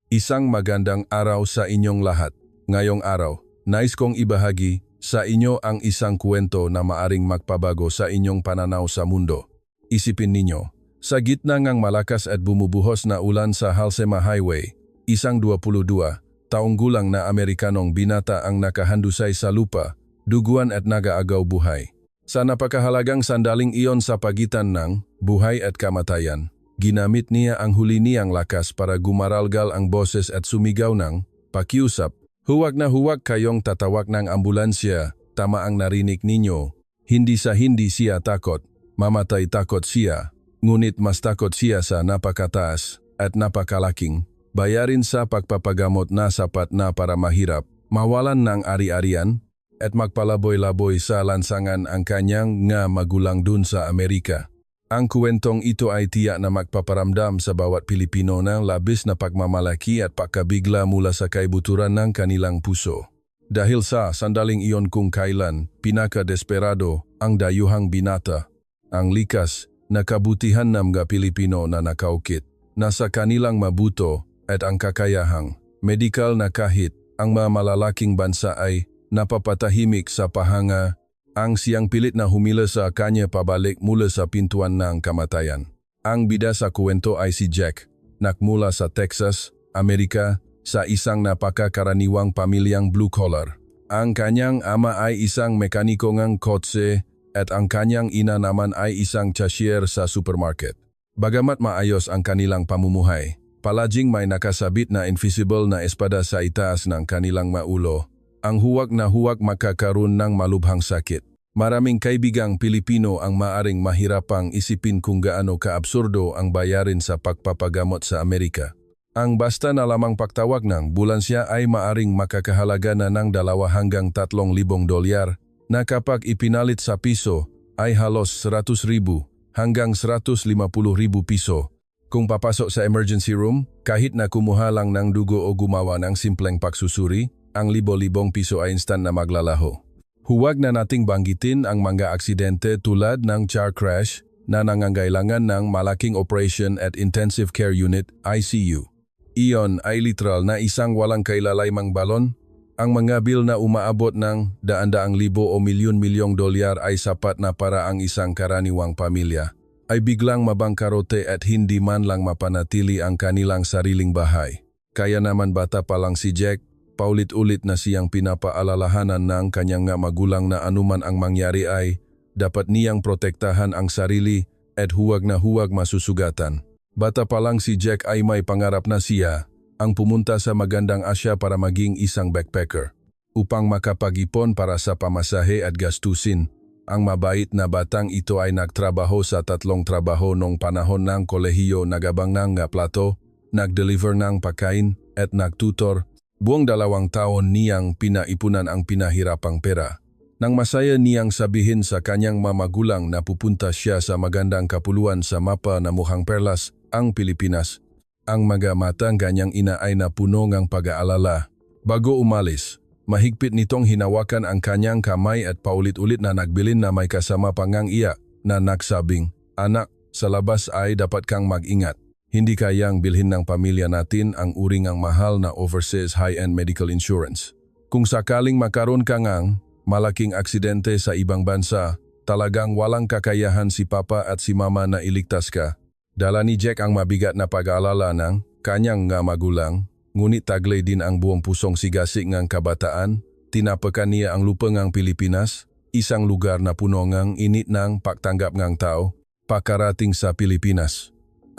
Isang magandang araw sa inyong lahat. Ngayong araw, nais kong ibahagi sa inyo ang isang kwento na maaring magpabago sa inyong pananaw sa mundo. Isipin ninyo, sa gitna ng malakas at bumubuhos na ulan sa Halsema Highway, isang 22 taong gulang na Amerikanong binata ang nakahandusay sa lupa, duguan at nagaagaw buhay. Sa napakahalagang sandaling iyon sa pagitan ng buhay at kamatayan, ginamit niya ang huli niyang lakas para gumaralgal ang boses at sumigaw ng pakiusap. Huwag na huwag kayong tatawag ng ambulansya, tama ang narinig ninyo. Hindi siya takot, mamatay takot siya, ngunit mas takot siya sa napakataas at napakalaking bayarin sa pagpapagamot na sapat na para mahirap, mawalan ng ari-arian, at magpalaboy-laboy sa lansangan ang kanyang nga magulang dun sa Amerika. Ang kwentong ito ay tiyak na magpaparamdam sa bawat Pilipino ng labis na pagmamalaki at pagkabigla mula sa kaibuturan ng kanilang puso. Dahil sa sandaling iyon kung kailan pinaka-desperado ang dayuhang binata, ang likas na kabutihan ng mga Pilipino na nakaukit, nasa kanilang mabuto at ang kakayahang medikal na kahit ang mga malalaking bansa ay napapatahimik sa pahanga, ang siyang pilit na humila sa kanya pabalik mula sa pintuan ng kamatayan. Ang bida sa kwento ay si Jack, nakmula sa Texas, Amerika, sa isang napakakaraniwang pamilyang blue-collar. Ang kanyang ama ay isang mekaniko ng kotse at ang kanyang ina naman ay isang cashier sa supermarket. Bagamat maayos ang kanilang pamumuhay, palaging may nakasabit na invisible na espada sa itaas ng kanilang maulo. Ang huwag na huwag makakaroon ng malubhang sakit. Maraming kaibigang Pilipino ang maaring mahirapang isipin kung gaano kaabsurdo ang bayarin sa pagpapagamot sa Amerika. Ang basta na lamang pagtawag ng ambulansya ay maaring makakahalaga na ng 2 hanggang 3,000 dolyar na kapag ipinalit sa piso ay halos 100,000 hanggang 150,000 piso. Kung papasok sa emergency room, kahit na kumuha lang ng dugo o gumawa ng simpleng pagsusuri, ang libo-libong piso ay instant na maglalaho. Huwag na nating banggitin ang mga aksidente tulad ng car crash na nangangailangan ng malaking operation at intensive care unit ICU. Iyon ay literal na isang walang kailalaymang balon. Ang mga bill na umaabot ng daan-daang libo o milyon-milyong dolyar ay sapat na para ang isang karaniwang pamilya ay biglang mabangkarote at hindi man lang mapanatili ang kanilang sariling bahay. Kaya naman bata pa lang si Jack, paulit-ulit na siyang pinapaalalahanan ng kanyang nga magulang na anuman ang mangyari ay dapat niyang protektahan ang sarili at huwag na huwag masusugatan. Bata pa lang si Jack ay may pangarap na siya ang pumunta sa magandang Asya para maging isang backpacker upang makapag-ipon para sa pamasahe at gastusin. Ang mabait na batang ito ay nagtrabaho sa 3 trabaho nung panahon ng kolehiyo, nagabang ng plato, nag-deliver ng pagkain at nagtutor. Buong 2 taon niyang pinaipunan ang pinahirapang pera. Nang masaya niyang sabihin sa kanyang mamagulang na pupunta siya sa magandang kapuluan sa mapa na mukhang perlas, ang Pilipinas. Ang mga matang kanyang ina ay napuno ng pag-aalala. Bago umalis, mahigpit nitong hinawakan ang kanyang kamay at paulit-ulit na nagbilin na may kasama pang iyak na nagsabing, "Anak, sa labas ay dapat kang mag-ingat. Hindi kayang bilhin ng pamilya natin ang uring ang mahal na overseas high-end medical insurance. Kung sakaling makaroon ka ngang malaking aksidente sa ibang bansa, talagang walang kakayahan si Papa at si Mama na iligtas ka." Dala ni Jack ang mabigat na pag-aalala ng kanyang nga magulang, ngunit taglay din ang buong pusong sigasig ng kabataan. Tinapakan niya ang lupa ng Pilipinas, isang lugar na puno ng init ng pagtanggap ng tao, pakarating sa Pilipinas.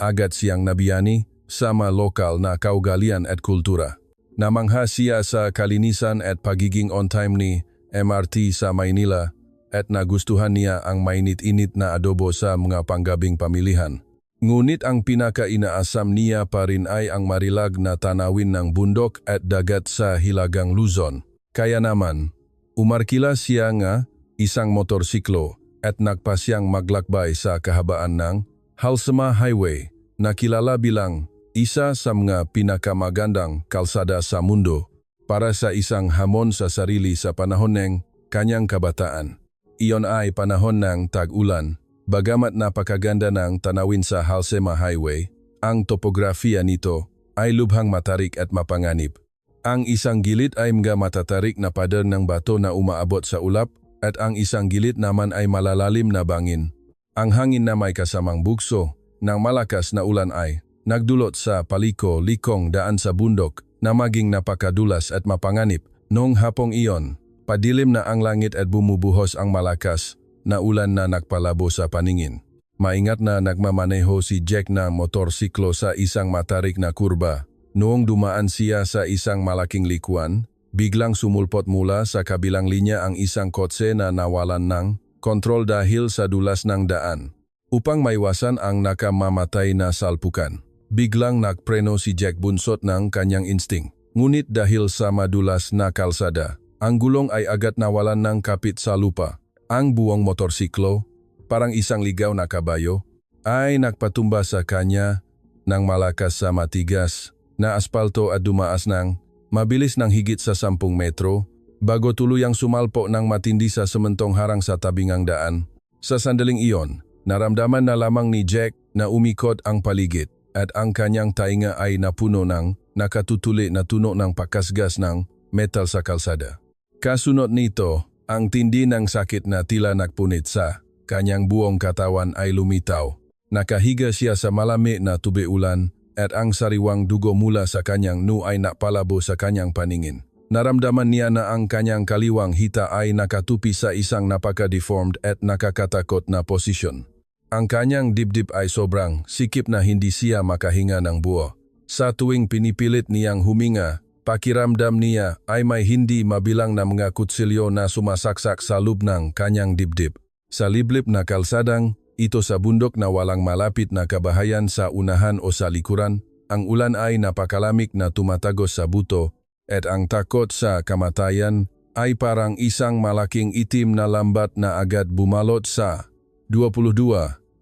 Agad siyang nabiyani sa mga lokal na kaugalian at kultura. Namangha siya sa kalinisan at pagiging on-time ni MRT sa Maynila at nagustuhan niya ang mainit-init na adobo sa mga panggabing pamilihan. Ngunit ang pinaka-inaasam niya pa rin ay ang marilag na tanawin ng bundok at dagat sa Hilagang Luzon. Kaya naman, umarkila siya nga isang motorsiklo at nagpasyang maglakbay sa kahabaan ng Halsema Highway, na kilala bilang isa sa mga pinakamagandang kalsada sa mundo para sa isang hamon sa sarili sa panahon ng kanyang kabataan. Iyon ay panahon ng tag-ulan. Bagamat napakaganda ng tanawin sa Halsema Highway, ang topografiya nito ay lubhang matarik at mapanganib. Ang isang gilid ay mga matatarik na pader ng bato na umaabot sa ulap at ang isang gilid naman ay malalalim na bangin. Ang hangin na may kasamang bugso ng malakas na ulan ay nagdulot sa paliko-likong daan sa bundok na maging napakadulas at mapanganib. Noong hapong iyon, padilim na ang langit at bumubuhos ang malakas na ulan na nagpalabo sa paningin. Maingat na nagmamaneho si Jack ng motorsiklo sa isang matarik na kurba. Noong dumaan siya sa isang malaking likuan, biglang sumulpot mula sa kabilang linya ang isang kotse na nawalan ng kontrol dahil sa dulas ng daan. Upang maiwasan ang nakamamatay na salpukan, biglang nagpreno si Jack bunsot ng kanyang insting. Ngunit dahil sa madulas na kalsada, ang gulong ay agad nawalan ng kapit sa lupa. Ang buong motorsiklo, parang isang ligaw na kabayo, ay nagpatumba sa kanya ng malakas sa matigas na aspalto at dumaas ng mabilis ng higit sa 10 metro bago tuluyang sumalpo ng matindi sa sementong harang sa tabingang daan. Sa sandaling iyon, naramdaman na lamang ni Jack na umikot ang paligid at ang kanyang tainga ay napuno ng nakatutuli na tunog ng pakasgas ng metal sa kalsada. Kasunod nito, ang tindi ng sakit na tila nagpunit sa kanyang buong katawan ay lumitaw. Nakahiga siya sa malami na tubig ulan at ang sariwang dugo mula sa kanyang noo ay napalabo sa kanyang paningin. Naramdaman niya na ang kanyang kaliwang hita ay nakatupi sa isang napaka-deformed at nakakatakot na posisyon. Ang kanyang dibdib ay sobrang sikip na hindi siya makahinga ng buo. Sa tuwing pinipilit niyang huminga, pakiramdam niya ay may hindi mabilang na mga kutsilyo na sumasaksak sa loob ng kanyang dibdib. Sa liblib na kalsadang, ito sa bundok na walang malapit na kabahayan sa unahan o sa likuran, ang ulan ay napakalamig na tumatagos sa buto at ang takot sa kamatayan ay parang isang malaking itim na lambat na agad bumalot sa 22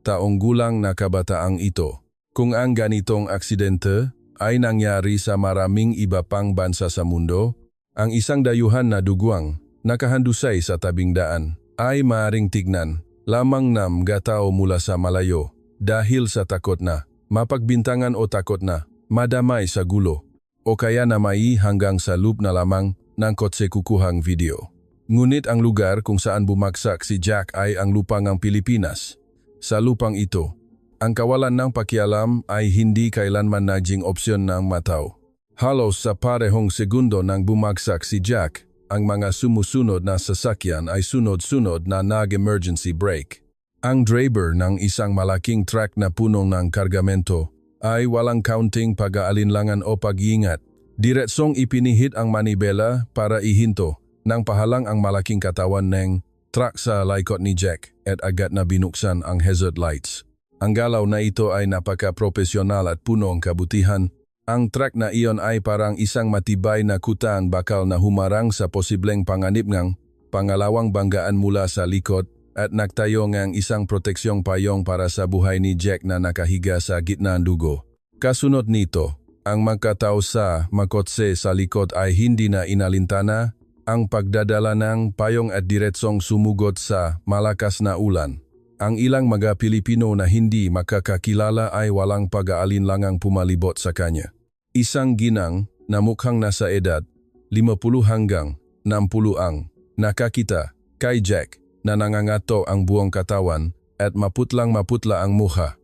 taong gulang na kabataang ito. Kung ang ganitong aksidente ay nangyari sa maraming iba pang bansa sa mundo, ang isang dayuhan na dugwang nakahandusay sa tabing daan ay maaring tignan lamang ng mga tao mula sa malayo dahil sa takot na mapagbintangan o takot na madamay sa gulo o kaya na mai hanggang sa loop na lamang ng kotse kukuhang video. Ngunit ang lugar kung saan bumagsak si Jack ay ang lupangang Pilipinas. Sa lupang ito, ang kawalan ng pakialam ay hindi kailanman naging opsyon ng matao. Halos sa parehong segundo nang bumagsak si Jack, ang mga sumusunod na sasakyan ay sunod-sunod na nag-emergency brake. Ang driver ng isang malaking truck na puno ng kargamento ay walang counting pag-aalinlangan o pag-iingat. Diretsong ipinihit ang manibela para ihinto nang pahalang ang malaking katawan ng truck sa likod ni Jack at agad na binuksan ang hazard lights. Ang galaw na ito ay napaka-profesional at puno ng kabutihan. Ang truck na iyon ay parang isang matibay na kutaan bakal na humarang sa posibleng panganib ng pangalawang banggaan mula sa likod at nagtayo ng isang proteksyong payong para sa buhay ni Jack na nakahiga sa gitna ng dugo. Kasunod nito, ang magkatao sa makotse sa likod ay hindi na inalintana ang pagdadala ng payong at diretsong sumugot sa malakas na ulan. Ang ilang mga Pilipino na hindi makakakilala ay walang pag-aalinlangang pumalibot sa kanya. Isang ginang na mukhang nasa edad 50 hanggang 60 ang nakakita kay Jack na nangangato ang buong katawan at maputlang-maputla ang mukha.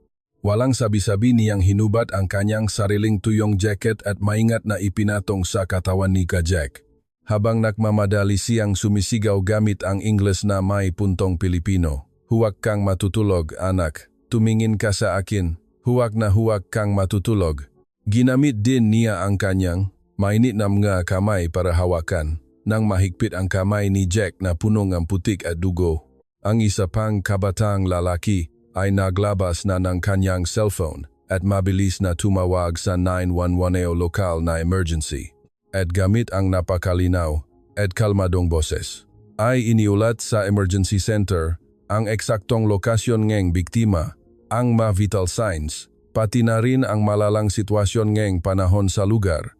Walang sabi-sabi niyang hinubat ang kanyang sariling tuyong jacket at maingat na ipinatong sa katawan ni Jack. Habang nagmamadali siyang sumisigaw gamit ang Ingles na may puntong Pilipino. Huwag kang matutulog, anak. Tumingin ka sa akin. Huwag kang matutulog. Ginamit din niya ang kanyang mainit na mga kamay para hawakan nang mahigpit ang kamay ni Jack na punong ang putik at dugo. Ang isa pang kabataang lalaki ay naglabas na ng kanyang cellphone at mabilis na tumawag sa 911 o lokal na emergency. At gamit ang napakalinaw at kalmadong boses, ay iniulat sa emergency center ang eksaktong lokasyon ng biktima, ang mga vital signs, pati na rin ang malalang sitwasyon ngayong panahon sa lugar.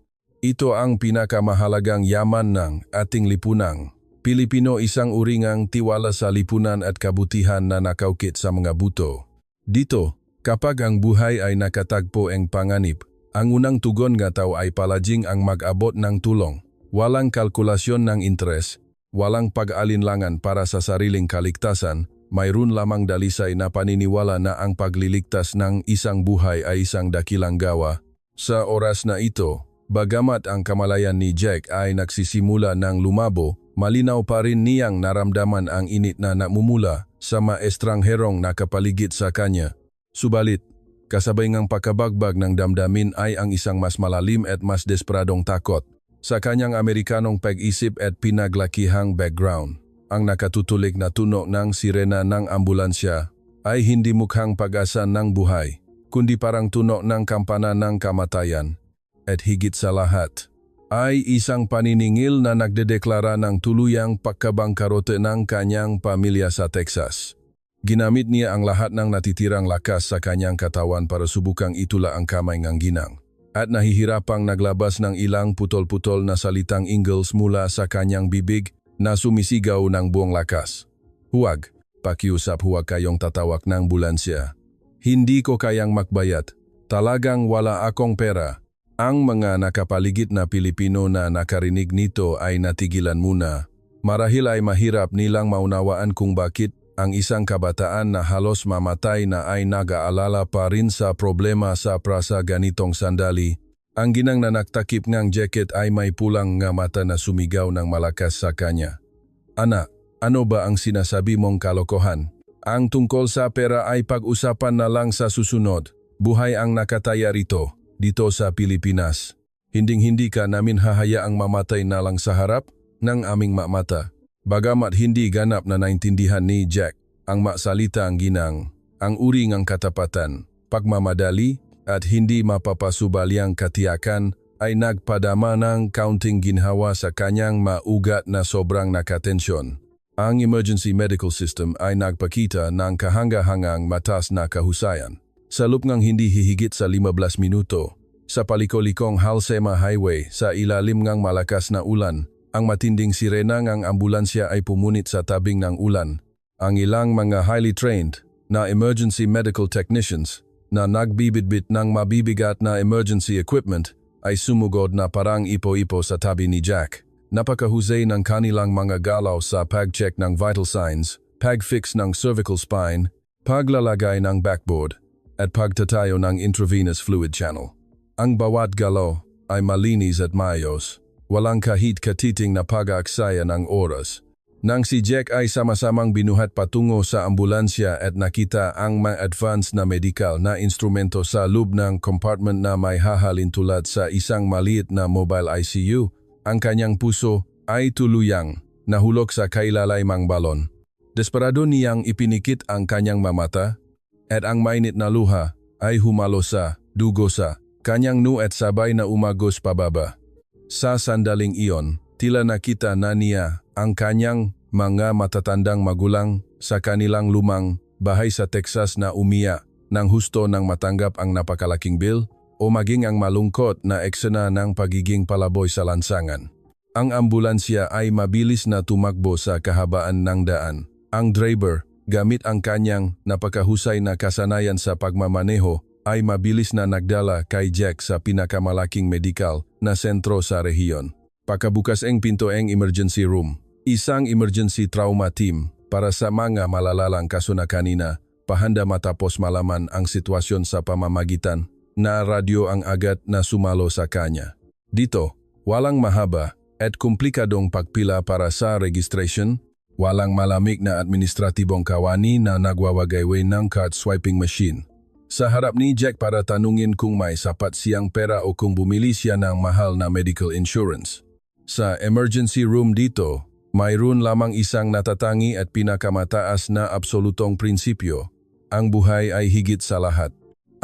Ito ang pinakamahalagang yaman ng ating lipunang Pilipino, isang uringang tiwala sa lipunan at kabutihan na nakaukit sa mga buto. Dito, kapag ang buhay ay nakatagpo ang panganib, Ang unang tugon nga tao ay palaging ang mag-abot ng tulong. Walang kalkulasyon ng interes, walang pag-alinlangan para sa sariling kaligtasan, mayroon lamang dalisay na paniniwala na ang pagliligtas ng isang buhay ay isang dakilang gawa. Sa oras na ito, bagamat ang kamalayan ni Jack ay nagsisimula ng lumabo, malinaw pa rin niyang naramdaman ang init na namumula sa mga estrangherong nakapaligid sa kanya. Subalit, kasabay ngang pagkabagbag ng damdamin ay ang isang mas malalim at mas desperadong takot. Sa kanyang Amerikanong pag-isip at pinaglakihang background, ang nakatutulik na tunog ng sirena ng ambulansya ay hindi mukhang pag-asa ng buhay, kundi parang tunog ng kampana ng kamatayan. At higit sa lahat, ay isang paniningil na nagdedeklara ng tuluyang pagkabangkarote ng kanyang pamilya sa Texas. Ginamit niya ang lahat ng natitirang lakas sa kanyang katawan para subukang itula ang kamay ng ginang. At nahihirapang naglabas ng ilang putol-putol na salitang Ingles mula sa kanyang bibig na sumisigaw ng buong lakas. Huwag, pakiusap, huwag kayong tatawag ng ambulansya. Hindi ko kayang makbayad. Talagang wala akong pera. Ang mga nakapaligid na Pilipino na nakarinig nito ay natigilan muna. Marahil ay mahirap nilang maunawaan kung bakit ang isang kabataan na halos mamatay na ay nag-aalala pa rin sa problema sa prasa ganitong sandali. Ang ginang na nagtakip ngang jacket ay may pulang nga mata na sumigaw ng malakas sa kanya. Anak, ano ba ang sinasabi mong kalokohan? Ang tungkol sa pera ay pag-usapan na lang sa susunod. Buhay ang nakataya rito, dito sa Pilipinas. Hinding-hindi ka namin hahayaang mamatay na lang sa harap ng aming mata. Bagamat hindi ganap na naintindihan ni Jack ang maksalita ang ginang, ang uri ng katapatan, pagmamadali at hindi mapapasubalyang katiyakan ay nagpadama ng kaunting ginhawa sa kanyang maugat na sobrang nakatensyon. Ang emergency medical system ay nagpakita ng kahanga-hangang matas na kahusayan. Sa loob ng hindi hihigit sa 15 minuto, sa palikolikong Halsema Highway sa ilalim ng malakas na ulan, ang matinding sirena ng ambulansya ay pumunit sa tabing ng ulan. Ang ilang mga highly trained na emergency medical technicians na nagbibitbit ng mabibigat na emergency equipment ay sumugod na parang ipo-ipo sa tabi ni Jack. Napakahusay ng kanilang mga galaw sa pag-check ng vital signs, pag-fix ng cervical spine, paglalagay ng backboard, at pagtatayo ng intravenous fluid channel. Ang bawat galaw ay malinis at maayos. Walang kahit katiting na pag-aaksaya ng oras. Nang si Jack ay sama-samang binuhat patungo sa ambulansya at nakita ang mga advanced na medical na instrumento sa loob ng compartment na may hahalin tulad sa isang maliit na mobile ICU, ang kanyang puso ay tuluyang nahulog sa kailalaymang balon. Desperado niyang ipinikit ang kanyang mamata at ang mainit na luha ay humalo sa dugo sa kanyang noo at sabay na umagos pababa. Sa sandaling iyon, tila nakita na niya ang kanyang mga matatandang magulang sa kanilang lumang bahay sa Texas na umiyak ng husto nang matanggap ang napakalaking bill o maging ang malungkot na eksena ng pagiging palaboy sa lansangan. Ang ambulansya ay mabilis na tumakbo sa kahabaan ng daan. Ang driver, gamit ang kanyang napakahusay na kasanayan sa pagmamaneho, ay mabilis na nagdala kay Jack sa pinakamalaking medical na sentro sa rehiyon. Pagkabukas ang pinto ang emergency room, isang emergency trauma team para sa mga malalalang kaso na kanina, pahanda matapos malaman ang sitwasyon sa pamamagitan na radyo ang agad na sumalo sa kanya. Dito, walang mahaba at komplikadong pagpila para sa registration, walang malamig na administratibong kawani na nagwawagayway ng card swiping machine. Sa harap ni Jack para tanungin kung may sapat siyang pera o kung bumili siya ng mahal na medical insurance. Sa emergency room dito, mayroon lamang isang natatangi at pinakamataas na absolutong prinsipyo. Ang buhay ay higit sa lahat.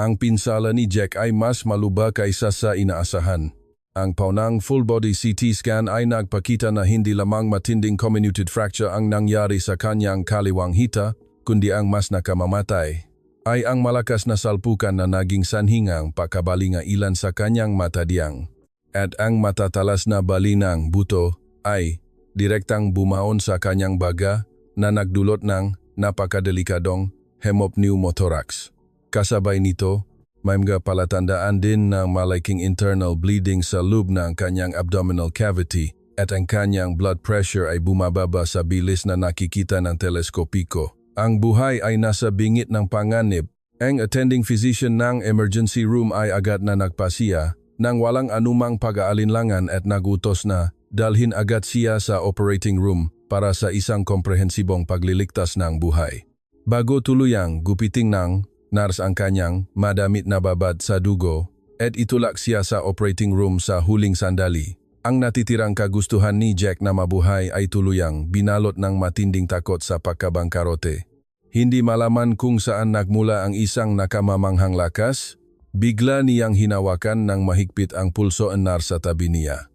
Ang pinsala ni Jack ay mas maluba kaysa sa inaasahan. Ang paunang full-body CT scan ay nagpakita na hindi lamang matinding comminuted fracture ang nangyari sa kanyang kaliwang hita, kundi ang mas nakamamatay ay ang malakas na salpukan na naging sanhingang pakabalinga ilan sa kanyang matadiang. At ang matatalas na balinang buto ay direktang bumaon sa kanyang baga na nagdulot ng napakadelikadong hemopneumothorax. Kasabay nito, May mga palatandaan din ng malaking internal bleeding sa loob ng kanyang abdominal cavity at ang kanyang blood pressure ay bumababa sa bilis na nakikita ng teleskopiko. Ang buhay ay nasa bingit ng panganib. Ang attending physician ng emergency room ay agad na nagpasiya nang walang anumang pag-aalinlangan at nagutos na dalhin agad siya sa operating room para sa isang komprehensibong pagliligtas ng buhay. Bago tuluyang gupiting ng nurse ang kanyang madamit na babad sa dugo at itulak siya sa operating room sa huling sandali, ang natitirang kagustuhan ni Jack na mabuhay ay tuluyang binalot ng matinding takot sa pagkabangkarote. Hindi malaman kung saan nagmula ang isang nakamamanghang lakas, bigla niyang hinawakan ng mahigpit ang pulso ng nurse sa tabi niya.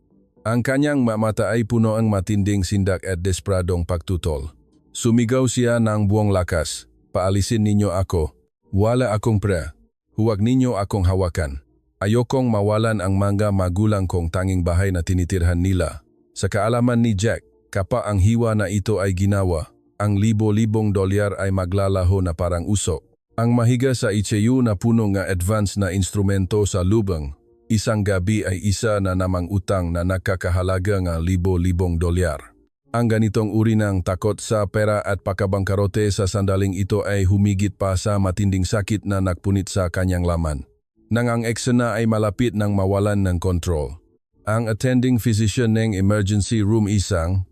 Ang kanyang mata ay puno ang matinding sindak at desperadong pagtutol. Sumigaw siya ng buong lakas, "Paalisin ninyo ako. Wala akong pre. Huwag ninyo akong hawakan. Ayokong mawalan ang mga magulang kong tanging bahay na tinitirhan nila." Sa kaalaman ni Jack, kapag ang hiwa na ito ay ginawa, ang libo-libong dolyar ay maglalaho na parang usok. Ang mahiga sa ICU na puno nga advance na instrumento sa lubang, isang gabi ay isa na namang utang na nakakahalaga nga libo-libong dolyar. Ang ganitong uri ng takot sa pera at pakabangkarote sa sandaling ito ay humigit pa sa matinding sakit na nagpunit sa kanyang laman. Nang ang eksena ay malapit ng mawalan ng kontrol. Ang attending physician ng emergency room isang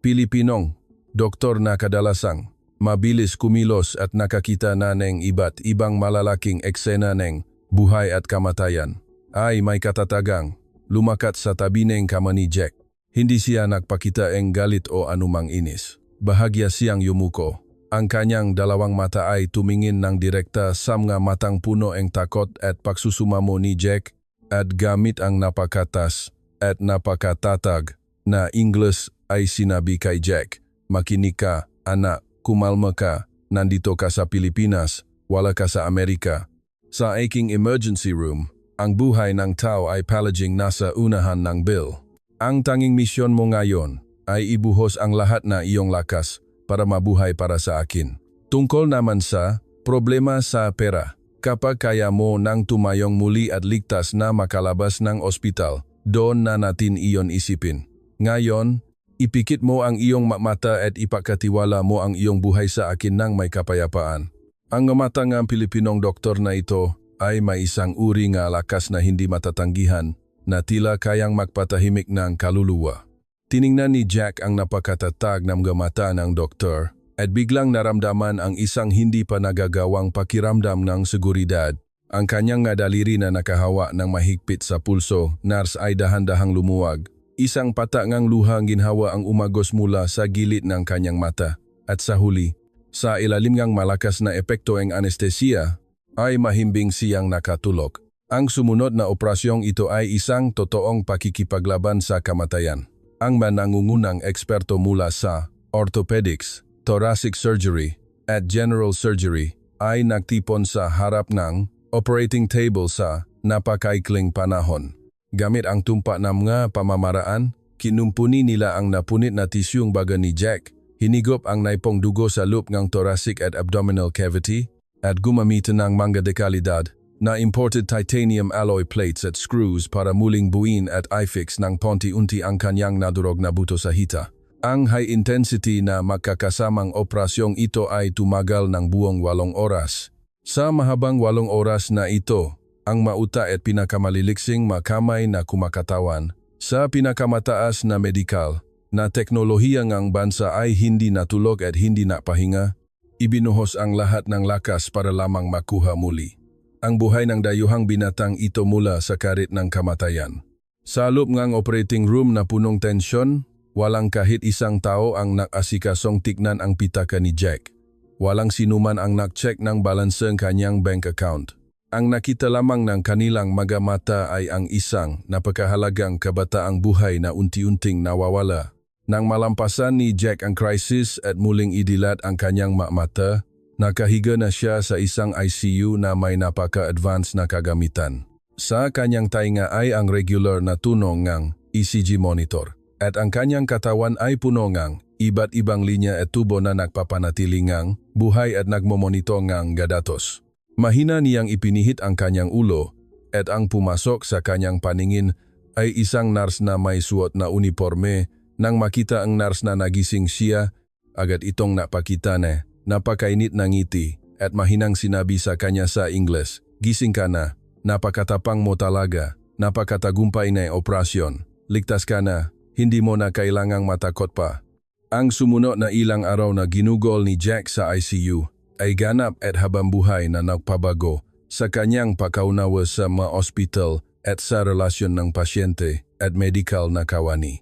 Pilipinong doktor na kadalasang mabilis kumilos at nakakita na ng iba't ibang malalaking eksena ng buhay at kamatayan, ay may katatagang lumakat sa tabi ng kama ni Jack. Hindi siya nagpakita ng galit o anumang inis. Bahagya siyang yumuko. Ang kanyang dalawang mata ay tumingin ng direkta sa mga matang puno ng takot at pagsusumamo ni Jack at gamit ang napakatas at napakatatag na Ingles ay sinabi kay Jack, "Makinig ka, anak, kumalma ka, nandito ka sa Pilipinas, wala ka sa Amerika." Sa aking emergency room, ang buhay ng tao ay palaging nasa unahan ng bill. Ang tanging misyon mo ngayon ay ibuhos ang lahat na iyong lakas para mabuhay para sa akin. Tungkol naman sa problema sa pera, kapag kaya mo nang tumayong muli at ligtas na makalabas ng ospital, doon na natin iyon isipin. Ngayon, ipikit mo ang iyong mata at ipakatiwala mo ang iyong buhay sa akin ng may kapayapaan. Ang matang Pilipinong doktor na ito ay may isang uri nga lakas na hindi matatanggihan na tila kayang magpatahimik ng kaluluwa. Tiningnan ni Jack ang napakatatag ng mga mata ng doktor at biglang naramdaman ang isang hindi pa nagagawang pakiramdam ng seguridad. Ang kanyang daliri na nakahawa ng mahigpit sa pulso, nurse ay dahan-dahang lumuwag. Isang patangang luhang ginhawa ang umagos mula sa gilid ng kanyang mata. At sa huli, sa ilalim ngang malakas na epekto ng anestesiya, ay mahimbing siyang nakatulog. Ang sumunod na operasyong ito ay isang totoong pakikipaglaban sa kamatayan. Ang manangungunang eksperto mula sa orthopedics, thoracic surgery, at general surgery ay nagtipon sa harap ng operating table sa napakaikling panahon. Gamit ang tumpa ng mga pamamaraan, kinumpuni nila ang napunit na tisyong baga ni Jack, hinigop ang naipong dugo sa loob ng thoracic at abdominal cavity, at gumamitan ng mga dekalidad na imported titanium alloy plates at screws para muling buuin at i-fix ng paunti-unti ang kanyang nadurog na buto sa hita. Ang high-intensity na magkakasamang operasyong ito ay tumagal ng buong 8 oras. Sa mahabang 8 oras na ito, ang mauta at pinakamaliliksing makamay na kumakatawan sa pinakamataas na medikal na teknolohiya ng bansa ay hindi natulog at hindi napahinga, ibinuhos ang lahat ng lakas para lamang makuha muli ang buhay ng dayuhang binatang ito mula sa karit ng kamatayan. Sa loob ng operating room na punong tensyon, walang kahit isang tao ang nakasikasong tignan ang pitaka ni Jack. Walang sinuman ang nag-check ng balanseng kanyang bank account. Ang nakita lamang ng kanilang mga mata ay ang isang napakahalagang kabataang buhay na unti-unting nawawala. Nang malampasan ni Jack ang crisis at muling idilat ang kanyang mata, nakahiga na siya sa isang ICU na may napaka-advanced na kagamitan. Sa kanyang tainga ay ang regular na tunog ng ECG monitor at ang kanyang katawan ay puno ng iba't ibang linya at tubo na nagpapanatili ng buhay at nagmomonitor ng datos. Mahina niyang ipinihit ang kanyang ulo at ang pumasok sa kanyang paningin ay isang nurse na may suot na uniforme. Nang makita ang nurse na nagising siya, agad itong napakita na napakainit ng ngiti at mahinang sinabi sa kanya sa Ingles, "Gising ka na, napakatapang mo talaga, napakatagumpay na operasyon, ligtas ka na, hindi mo na kailangang matakot pa." Ang sumunod na ilang araw na ginugol ni Jack sa ICU ay ganap at habang buhay na nagpabago sa kanyang pagkaunawa sa mga ospital at sa relasyon ng pasyente at medical na kawani.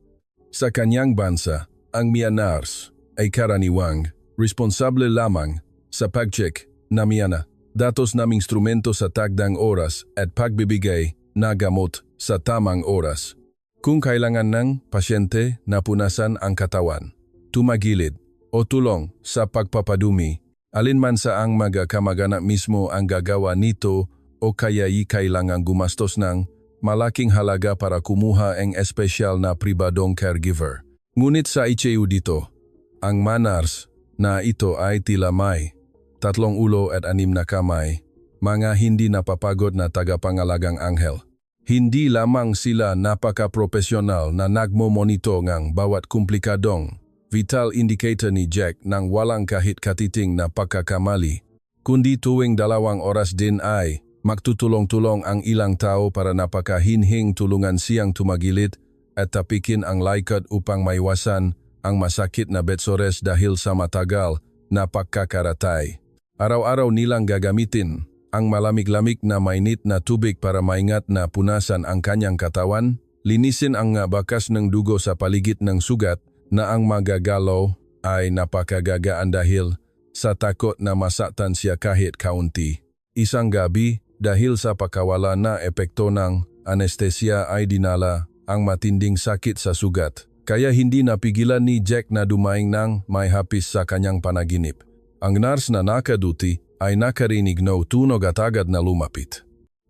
Sa kanyang bansa, ang mga nurse ay karaniwang responsable lamang sa pag-check na mga datos ng instrumento sa tagdang oras at pagbibigay na gamot sa tamang oras. Kung kailangan ng pasyente na punasan ang katawan, tumagilid o tulong sa pagpapadumi, alinman sa ang mga kamag-anak mismo ang gagawa nito o kaya kailangan gumastos ng malaking halaga para kumuha ang espesyal na pribadong caregiver. Ngunit sa ICU dito, ang manars na ito ay tila may 3 ulo at 6 na kamay, mga hindi napapagod na tagapangalagang anghel. Hindi lamang sila napaka-profesional na nagmo-monitor ng bawat komplikadong vital indicator ni Jack nang walang kahit katiting na pagkakamali, kundi tuwing 2 oras din ay magtutulong-tulong ang ilang tao para napakahinhing tulungan siyang tumagilid at tapikin ang laikad upang maiwasan ang masakit na bedsores dahil sa matagal na pagkakaratay. Araw-araw nilang gagamitin ang malamig-lamig na mainit na tubig para maingat na punasan ang kanyang katawan, linisin ang bakas ng dugo sa paligid ng sugat na ang magagalaw ay napakagagaan dahil sa takot na masaktan siya kahit kaunti. Isang gabi, dahil sa pagkawala na epekto ng anestesia ay dinala ang matinding sakit sa sugat. Kaya hindi napigilan ni Jack na dumaing ng may hapis sa kanyang panaginip. Ang nurse na nakaduty ay nakarinig ng tunog at agad na lumapit.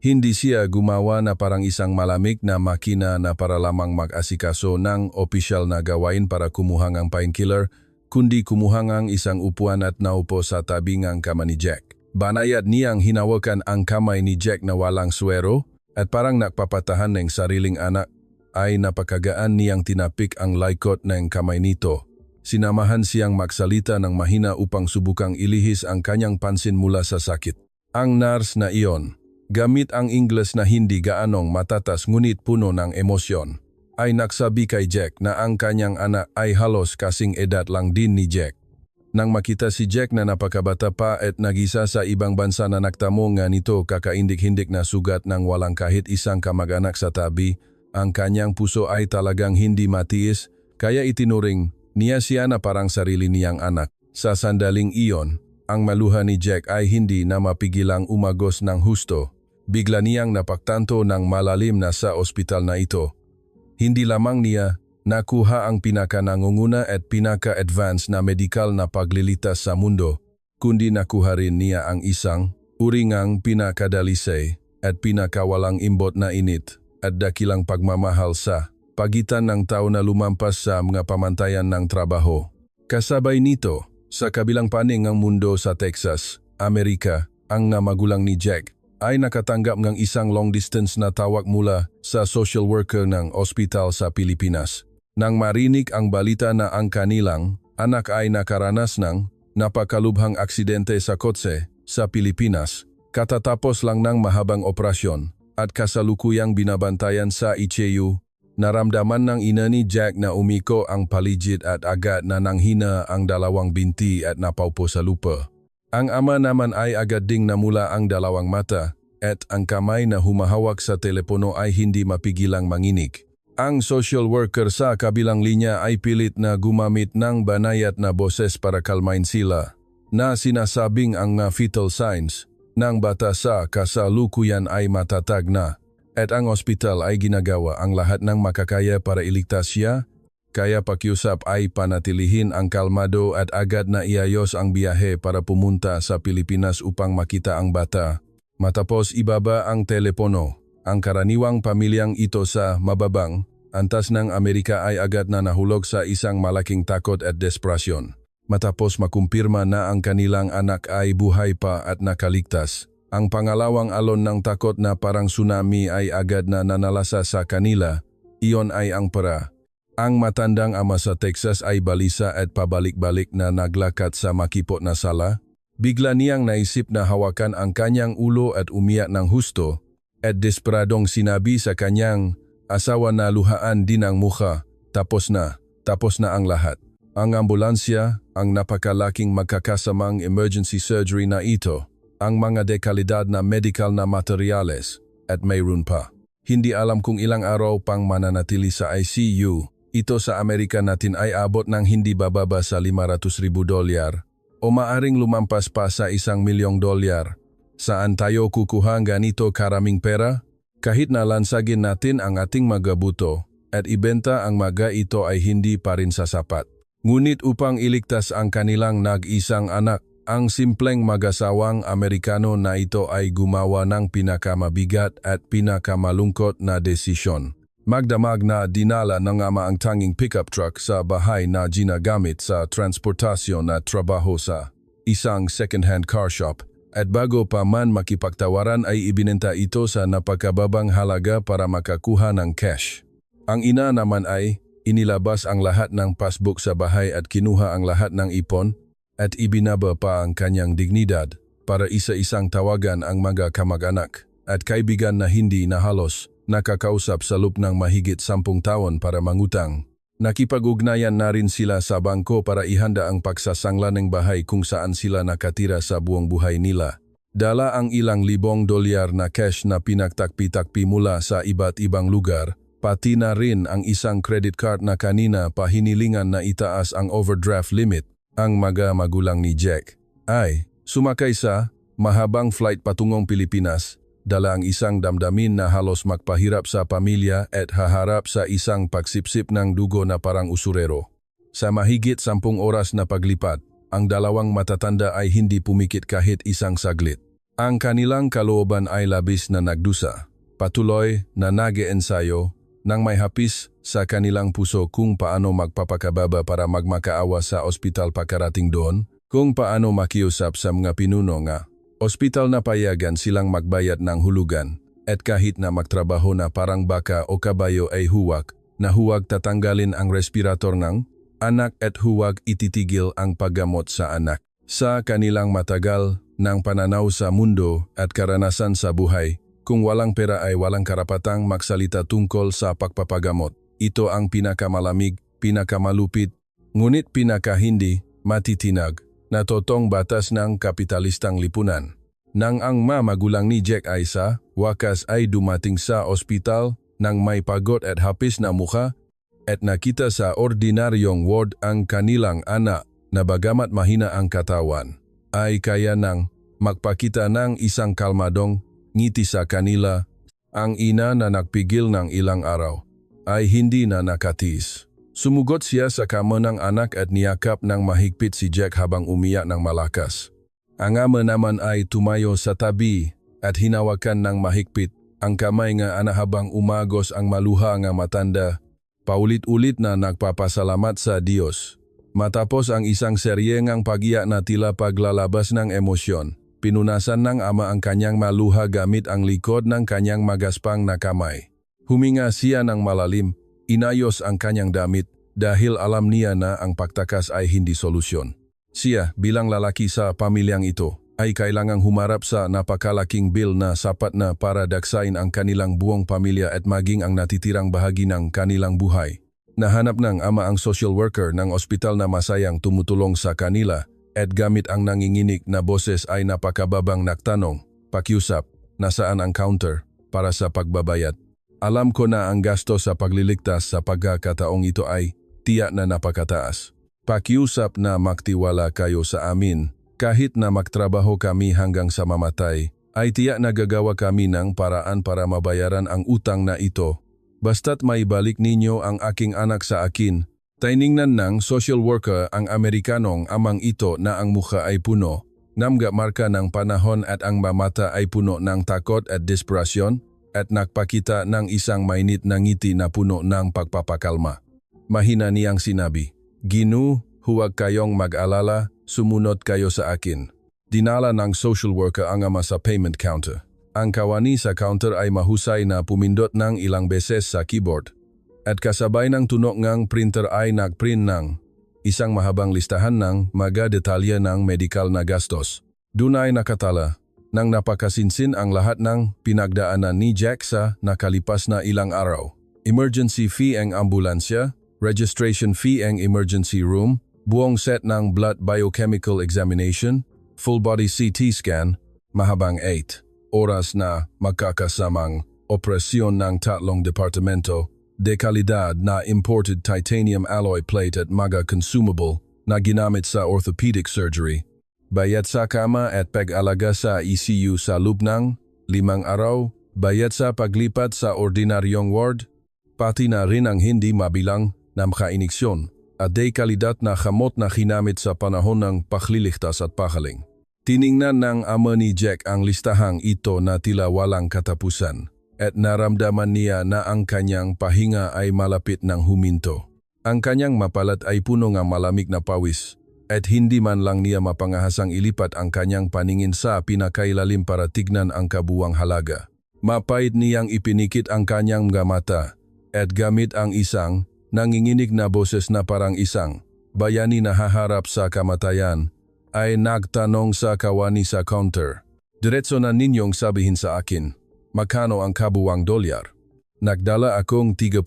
Hindi siya gumawa na parang isang malamig na makina na para lamang mag-asikaso ng opisyal na gawain para kumuha ng painkiller, kundi kumuha ng isang upuan at naupo sa tabi ng kama ni Jack. Banayad niyang hinawakan ang kamay ni Jack na walang swero at parang nakpapatahan ng sariling anak ay napakagaan niyang tinapik ang laikot ng kamay nito. Sinamahan siyang magsalita ng mahina upang subukang ilihis ang kanyang pansin mula sa sakit. Ang nurse na iyon, gamit ang Ingles na hindi gaanong matatas ngunit puno ng emosyon, ay nagsabi kay Jack na ang kanyang anak ay halos kasing edad lang din ni Jack. Nang makita si Jack na napakabata pa at nag-isa sa ibang bansa na nagtamo nga nito kakaindik-hindik na sugat ng walang kahit isang kamag-anak sa tabi, ang kanyang puso ay talagang hindi matiis, kaya itinuring niya siya na parang sarili niyang anak. Sa sandaling iyon, ang maluha ni Jack ay hindi na mapigilang umagos ng husto. Bigla niyang napagtanto ng malalim na sa ospital na ito. Hindi lamang niya nakuha ang pinaka-nangunguna at pinaka-advance na medikal na paglilitas sa mundo, kundi nakuha rin niya ang isang uringang pinakadalisay at pinakawalang imbot na init at dakilang pagmamahal sa pagitan ng tao na lumampas sa mga pamantayan ng trabaho. Kasabay nito, sa kabilang panig ng mundo sa Texas, Amerika, ang magulang ni Jack ay nakatanggap ng isang long-distance na tawag mula sa social worker ng ospital sa Pilipinas. Nang marinig ang balita na ang kanilang anak ay nakaranas ng napakalubhang aksidente sa kotse sa Pilipinas, katatapos lang ng mahabang operasyon at kasalukuyang binabantayan sa ICU, naramdaman ng ina ni Jack na umiko ang paligid at agad na nanghina ang 2 binti at napaupo sa lupa. Ang ama naman ay agad ding namula ang 2 mata at ang kamay na humahawak sa telepono ay hindi mapigilang manginig. Ang social worker sa kabilang linya ay pilit na gumamit ng banayad na boses para kalmain sila, na sinasabing ang fetal signs ng bata sa kasalukuyan ay matatag na at ang ospital ay ginagawa ang lahat ng makakaya para iligtas siya, kaya pakiusap ay panatilihin ang kalmado at agad na iayos ang biyahe para pumunta sa Pilipinas upang makita ang bata. Matapos ibaba ang telepono, ang karaniwang pamilyang ito sa mababang antas ng Amerika ay agad na nahulog sa isang malaking takot at desperasyon. Matapos makumpirma na ang kanilang anak ay buhay pa at nakaligtas, Ang pangalawang alon ng takot na parang tsunami ay agad na nanalasa sa kanila. Iyon ay ang pera. Ang matandang ama sa Texas ay balisa at pabalik-balik na naglakad sa makipot na sala. Bigla niyang naisip na hawakan ang kanyang ulo at umiyak ng husto at desperadong sinabi sa kanyang asawa na luhaan din ang mukha, tapos na ang lahat. Ang ambulansya, ang napakalaking magkakasamang emergency surgery na ito, ang mga dekalidad na medical na materyales, at mayroon pa. Hindi alam kung ilang araw pang mananatili sa ICU. Ito sa Amerika natin ay abot ng hindi bababa sa $500,000 o maaring lumampas pa sa $1,000,000. Saan tayo kukuha ang ganito karaming pera? Kahit na lansagin natin ang ating mga buto at ibenta ang mga ito ay hindi pa rin sasapat. Ngunit upang iligtas ang kanilang nag-isang anak, ang simpleng mag-asawang Amerikano na ito ay gumawa ng pinakamabigat at pinakamalungkot na desisyon. Magdamag na dinala ng ama ang tanging pickup truck sa bahay na ginagamit sa transportasyon at trabaho sa isang second-hand car shop at bago pa man makipagtawaran ay ibinenta ito sa napakababang halaga para makakuha ng cash. Ang ina naman ay inilabas ang lahat ng passbook sa bahay at kinuha ang lahat ng ipon at ibinaba pa ang kanyang dignidad para isa-isang tawagan ang mga kamag-anak at kaibigan na hindi na halos nakakausap sa loob ng mahigit 10 taon para mangutang. Nakipag-ugnayan na rin sila sa bangko para ihanda ang pagsasangla ng bahay kung saan sila nakatira sa buong buhay nila. Dala ang ilang libong dolyar na cash na pinagtakpi-takpi mula sa iba't ibang lugar, pati na rin ang isang credit card na kanina pa hinilingan na itaas ang overdraft limit. Ang mga magulang ni Jack ay sumakay sa mahabang flight patungong Pilipinas, dala ang isang damdamin na halos magpahirap sa pamilya at haharap sa isang pagsipsip ng dugo na parang usurero. Sa mahigit 10 oras na paglipat, ang dalawang matatanda ay hindi pumikit kahit isang saglit. Ang kanilang kalooban ay labis na nagdusa. Patuloy na nag-eensayo nang may hapis sa kanilang puso kung paano magpapakababa para magmakaawa sa ospital pagkarating doon, kung paano makiusap sa mga pinuno nga ospital na payagan silang magbayad ng hulugan, at kahit na magtrabaho na parang baka o kabayo ay huwag tatanggalin ang respirator ng anak at huwag ititigil ang paggamot sa anak. Sa kanilang matagal ng pananaw sa mundo at karanasan sa buhay, kung walang pera ay walang karapatang magsalita tungkol sa pagpapagamot. Ito ang pinakamalamig, pinakamalupit, ngunit pinakahindi matitinag na totong batas ng kapitalistang lipunan. Nang ang magulang ni Jack ay sa wakas ay dumating sa ospital nang may pagod at hapis na mukha at nakita sa ordinaryong ward ang kanilang anak na bagamat mahina ang katawan, ay kaya nang magpakita ng isang kalmadong ngiti sa kanila. Ang ina na nagpigil ng ilang araw ay hindi na nakatis. Sumugot siya sa kama ng anak at niyakap ng mahigpit si Jack habang umiyak ng malakas. Ang ama naman ay tumayo sa tabi at hinawakan ng mahigpit ang kamay nga anak habang umagos ang maluha nga matanda. Paulit-ulit na nagpapasalamat sa Diyos. Matapos ang isang serye ngang pagiyak na tila paglalabas ng emosyon, pinunasan ng ama ang kanyang maluha gamit ang likod ng kanyang magaspang na kamay. Huminga siya ng malalim. Inayos ang kanyang damit dahil alam niya na ang pagtakas ay hindi solusyon. Siya bilang lalaki sa pamilyang ito ay kailangang humarap sa napakalaking bill na sapat na para daksain ang kanilang buong pamilya at maging ang natitirang bahagi ng kanilang buhay. Nahanap ng ama ang social worker ng ospital na masayang tumutulong sa kanila at gamit ang nanginginig na boses ay napakababang nagtanong, "Pakiusap, nasaan ang counter para sa pagbabayad?" Alam ko na ang gasto sa pagliligtas sa pagkakataong ito ay tiyak na napakataas. Pakiusap na magtiwala kayo sa amin. Kahit na magtrabaho kami hanggang sa mamatay, ay tiyak na gagawa kami ng paraan para mabayaran ang utang na ito. Basta't maibalik ninyo ang aking anak sa akin. Tiningnan ng social worker ang Amerikanong amang ito na ang mukha ay puno, namga marka ng panahon at ang mamata ay puno ng takot at desperasyon, at nagpakita ng isang mainit na ngiti na puno ng pagpapakalma. Mahina niyang sinabi, "Ginu, huwag kayong mag-alala, sumunod kayo sa akin. Dinala ng social worker ang ama sa payment counter. Ang kawani sa counter ay mahusay na pumindot ng ilang beses sa keyboard. At kasabay ng tunok ngang printer ay nagprint ng isang mahabang listahan ng mga detalye ng medical na gastos. Dunay nakatala nang napakasinsin ang lahat ng pinagdaanan ni Jack sa nakalipas na ilang araw. Emergency fee ang ambulansya, registration fee ang emergency room, buong set ng blood biochemical examination, full body CT scan, mahabang 8 oras na magkakasamang operasyon ng tatlong departamento, de kalidad na imported titanium alloy plate at mga consumable na ginamit sa orthopedic surgery. Bayad sa kama at pag-alaga sa ECU sa loob ng 5 araw, bayad sa paglipat sa ordinaryong ward, pati na rin ang hindi mabilang na makainiksyon at de kalidad na gamot na ginamit sa panahon ng pagliligtas at pakaling. Tiningnan ng ama ni Jack ang listahang ito na tila walang katapusan at naramdaman niya na ang kanyang pahinga ay malapit ng huminto. Ang kanyang mapalat ay puno ng malamig na pawis at hindi man lang niya mapangahasang ilipat ang kanyang paningin sa pinakailalim para tignan ang kabuwang halaga. Mapait niyang ipinikit ang kanyang mga mata at gamit ang isang nanginginig na boses na parang isang bayani na haharap sa kamatayan ay nagtanong sa kawani sa counter. Diretso na ninyong sabihin sa akin, magkano ang kabuwang dolyar? Nagdala akong 30,000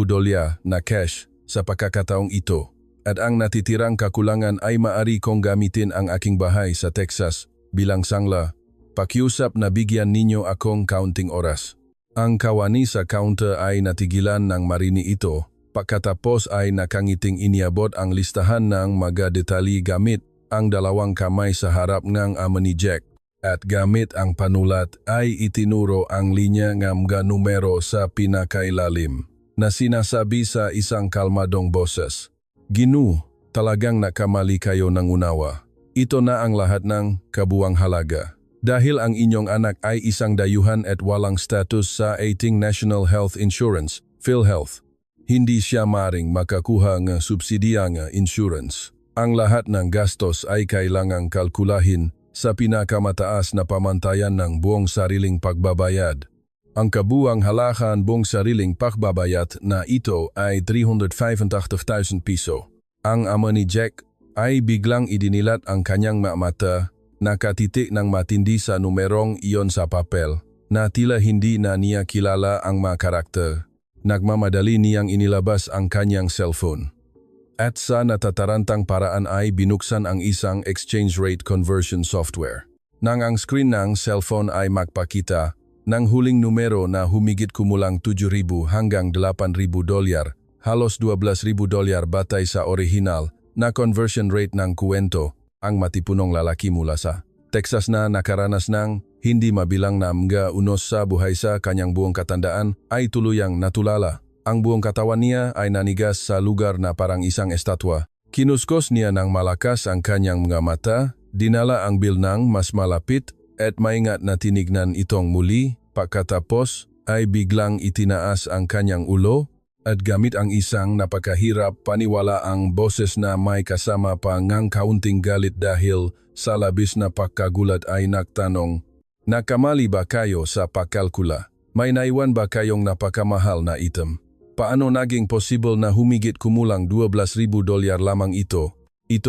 dolyar na cash sa pagkakataong ito at ang natitirang kakulangan ay maari kong gamitin ang aking bahay sa Texas bilang sangla. Pakiusap na bigyan ninyo akong counting oras. Ang kawani sa counter ay natigilan ng marini ito. Pagkatapos ay nakangiting iniabot ang listahan ng mga detalye gamit ang dalawang kamay sa harap ng ama ni Jack. At gamit ang panulat ay itinuro ang linya ng mga numero sa pinakailalim na sinasabi sa isang kalmadong boses. Ginu, talagang nakamali kayo ng unawa. Ito na ang lahat ng kabuwang halaga. Dahil ang inyong anak ay isang dayuhan at walang status sa ating National Health Insurance, PhilHealth, hindi siya maring makakuha ng subsidiya ng insurance. Ang lahat ng gastos ay kailangang kalkulahin sa pinakamataas na pamantayan ng buong sariling pagbabayad. Ang kabuang halakan buong sariling pagbabayad na ito ay 385,000 piso. Ang ama ni Jack ay biglang idinilat ang kanyang mata, nakatitik ng matindi sa numerong iyon sa papel, na tila hindi na niya kilala ang mga karakter. Nagmamadali niyang inilabas ang kanyang cellphone. At sa natatarantang paraan ay binuksan ang isang exchange rate conversion software. Nang ang screen ng cellphone ay magpakita ng huling numero na humigit kumulang 7,000 hanggang 8,000 dolyar, halos 12,000 dolyar batay sa orihinal na conversion rate ng kuwento, ang matipunong lalaki mula sa Texas na nakaranas ng hindi mabilang na mga unos sa buhay sa kanyang buong katandaan ay tuluyang natulala. Ang buong katawan niya ay nanigas sa lugar na parang isang estatwa. Kinuskos niya ng malakas ang kanyang mga mata, dinala ang bill ng mas malapit at maingat na tinignan itong muli. Pagkatapos ay biglang itinaas ang kanyang ulo at gamit ang isang napakahirap paniwala ang boses na may kasama pa ngang kaunting galit dahil sa labis na pagkagulat ay nagtanong, nakamali ba kayo sa pagkalkula? May naiwan ba kayong napakamahal na item? Paano naging possible na humigit kumulang 12,000 dolyar lamang ito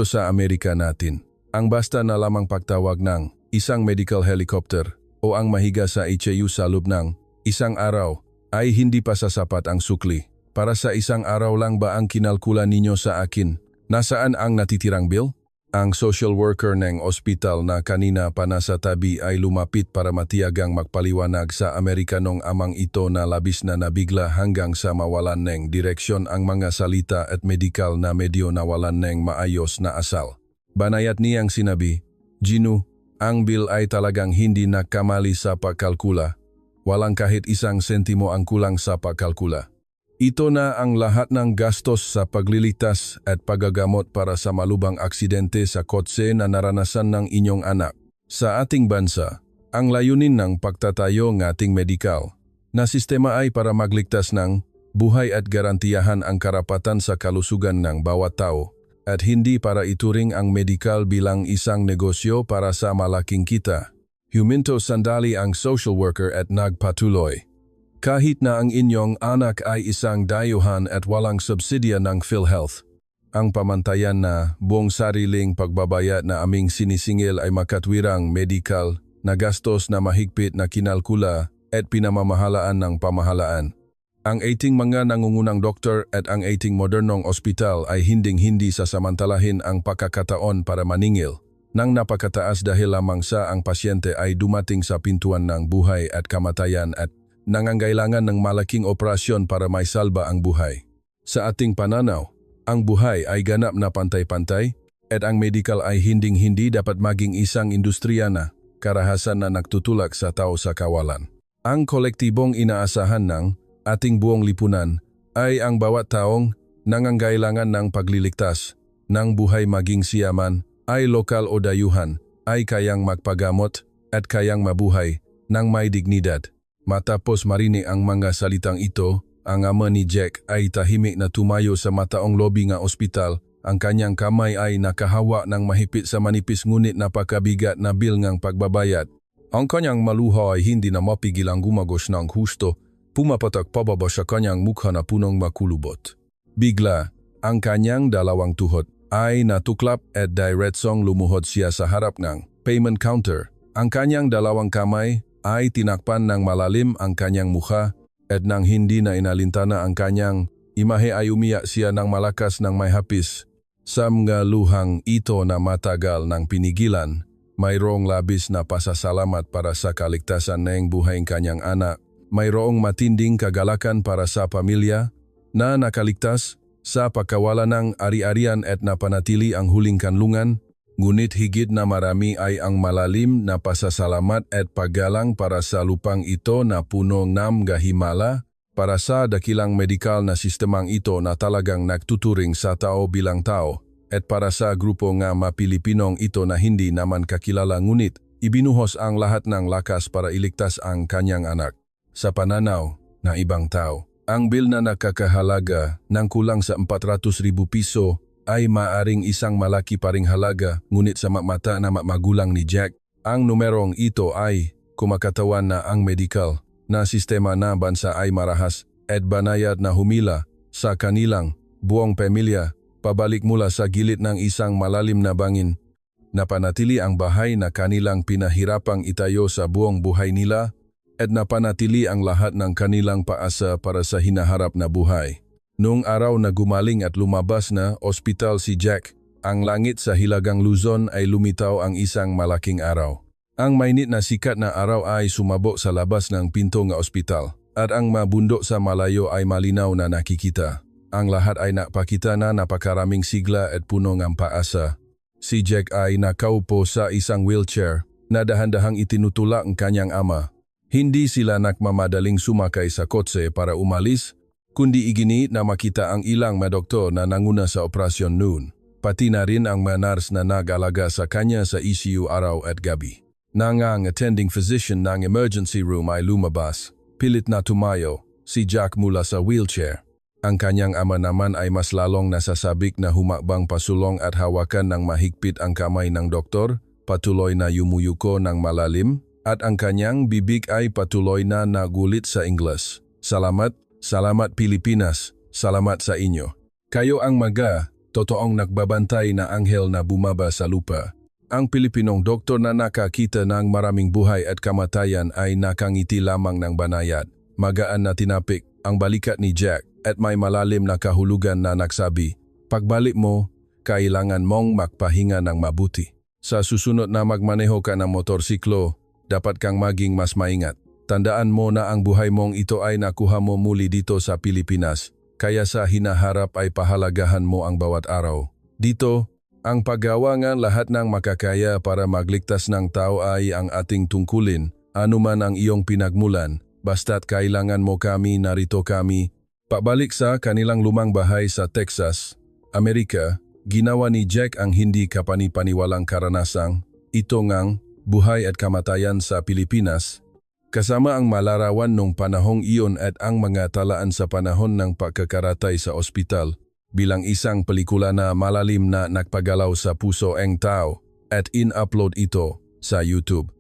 sa Amerika natin? Ang basta na lamang pagtawag ng isang medical helicopter o ang mahiga sa HAU sa loob ng isang araw ay hindi pa sasapat ang sukli. Para sa isang araw lang ba ang kinalkula ninyo sa akin? Nasaan ang natitirang bill? Ang social worker ng ospital na kanina pa nasa tabi ay lumapit para matiyagang magpaliwanag sa Amerikanong amang ito na labis na nabigla hanggang sa mawalan ng direksyon ang mga salita at medikal na medyo nawalan ng maayos na asal. Banayat niyang sinabi, Ginu, ang bill ay talagang hindi nakamali sa pagkalkula. Walang kahit isang sentimo ang kulang sa pagkalkula. Ito na ang lahat ng gastos sa pagliligtas at paggagamot para sa malubhang aksidente sa kotse na naranasan ng inyong anak. Sa ating bansa, ang layunin ng pagtatayo ng ating medikal na sistema ay para magligtas ng buhay at garantiyahan ang karapatan sa kalusugan ng bawat tao. at hindi para ituring ang medikal bilang isang negosyo para sa malaking kita. Huminto sandali ang social worker at nagpatuloy. Kahit na ang inyong anak ay isang dayuhan at walang subsidya ng PhilHealth, ang pamantayan na buong sariling pagbabayad na aming sinisingil ay makatwirang medikal na gastos na mahigpit na kinalkula at pinamamahalaan ng pamahalaan. Ang ating mga nangungunang doktor at ang ating modernong ospital ay hinding-hindi sasamantalahin ang pagkakataon para maningil nang napakataas dahil lamang sa ang pasyente ay dumating sa pintuan ng buhay at kamatayan at nangangailangan ng malaking operasyon para maisalba ang buhay. Sa ating pananaw, ang buhay ay ganap na pantay-pantay at ang medical ay hinding-hindi dapat maging isang industriya na karahasan na nagtutulak sa tao sa kawalan. Ang kolektibong inaasahan ng ating buong lipunan ay ang bawat taong nangangailangan ng pagliligtas ng buhay maging siyaman ay lokal o dayuhan ay kayang magpagamot at kayang mabuhay ng may dignidad. Matapos marinig ang mga salitang ito, ang ama ni Jack ay tahimik na tumayo sa mataong lobi ng ospital. Ang kanyang kamay ay nakahawa ng mahigpit sa manipis ngunit napakabigat na bil ng pagbabayad. Ang kanyang maluha ay hindi na mapigil ang gumagos ng husto. Pumapatak pababa sa kanyang mukha na punong makulubot. Bigla, ang kanyang dalawang tuhod ay natuklap at diretsong lumuhod siya sa harap ng payment counter. Ang kanyang dalawang kamay ay tinakpan ng malalim ang kanyang mukha at nang hindi na inalintana ang kanyang imahe ay umiyak siya ng malakas ng may hapis. Sa mga luhang ito na matagal ng pinigilan, mayroong labis na pasasalamat para sa kaligtasan ng buhay ng kanyang anak. Mayroong matinding kagalakan para sa pamilya na nakaligtas sa pagkawalan ng ari-arian at napanatili ang huling kanlungan, ngunit higit na marami ay ang malalim na pasasalamat at paggalang para sa lupang ito na puno ng gahimala, para sa dakilang medikal na sistemang ito na talagang nagtuturing sa tao bilang tao, at para sa grupo nga Pilipinong ito na hindi naman kakilala ngunit ibinuhos ang lahat ng lakas para iligtas ang kanyang anak. Sa pananaw na ibang tao, ang bil na nakakahalaga ng kulang sa 400,000 piso ay maaring isang malaki paring halaga, ngunit sa mata na magulang ni Jack, ang numerong ito ay kumakatawan na ang medikal na sistema na bansa ay marahas at banayad na humila sa kanilang buong pamilya pabalik mula sa gilid ng isang malalim na bangin. Napanatili ang bahay na kanilang pinahirapang itayo sa buong buhay nila at napanatili ang lahat ng kanilang paasa para sa hinaharap na buhay. Noong araw na gumaling at lumabas na ospital si Jack, ang langit sa Hilagang Luzon ay lumitaw ang isang malaking araw. Ang mainit na sikat na araw ay sumabog sa labas ng pinto ng ospital at ang mabundok sa malayo ay malinaw na nakikita. Ang lahat ay napakita na napakaraming sigla at puno ng paasa. Si Jack ay nakaupo sa isang wheelchair na dahan-dahang itinutulak ang kanyang ama. Hindi sila nagmamadaling sumakay sa kotse para umalis, kundi iginiit na makita ang ilang mga doktor na nanguna sa operasyon noon, pati na rin ang mga nurse na nag-alaga sa kanya sa ECU araw at gabi. Nang ang attending physician ng emergency room ay lumabas, pilit na tumayo si Jack mula sa wheelchair. Ang kanyang ama naman ay mas lalong nasasabik na humakbang pasulong at hawakan ng mahigpit ang kamay ng doktor, patuloy na yumuyuko ng malalim, at ang kanyang bibig ay patuloy na nagulit sa Ingles. Salamat, salamat Pilipinas, salamat sa inyo. Kayo ang mga totoong nagbabantay na anghel na bumaba sa lupa. Ang Pilipinong doktor na nakakita ng maraming buhay at kamatayan ay nakangiti lamang ng banayad. Magaan na tinapik ang balikat ni Jack at may malalim na kahulugan na nagsabi, "Pagbalik mo, kailangan mong magpahinga ng mabuti. Sa susunod na magmaneho ka ng motorsiklo, dapat kang maging mas maingat. Tandaan mo na ang buhay mong ito ay nakuha mo muli dito sa Pilipinas, kaya sa hinaharap ay pahalagahan mo ang bawat araw. Dito, ang paggawa ng lahat ng makakaya para magligtas ng tao ay ang ating tungkulin, anuman ang iyong pinagmulan, basta't kailangan mo kami, narito kami." Pabalik sa kanilang lumang bahay sa Texas, Amerika, ginawa ni Jack ang hindi kapanipaniwalang karanasang ito ngang buhay at kamatayan sa Pilipinas, kasama ang malarawan nung panahong iyon at ang mga talaan sa panahon ng pagkakaratay sa ospital. bilang isang pelikula na malalim na nagpagalaw sa puso ng tao at in-upload ito sa YouTube.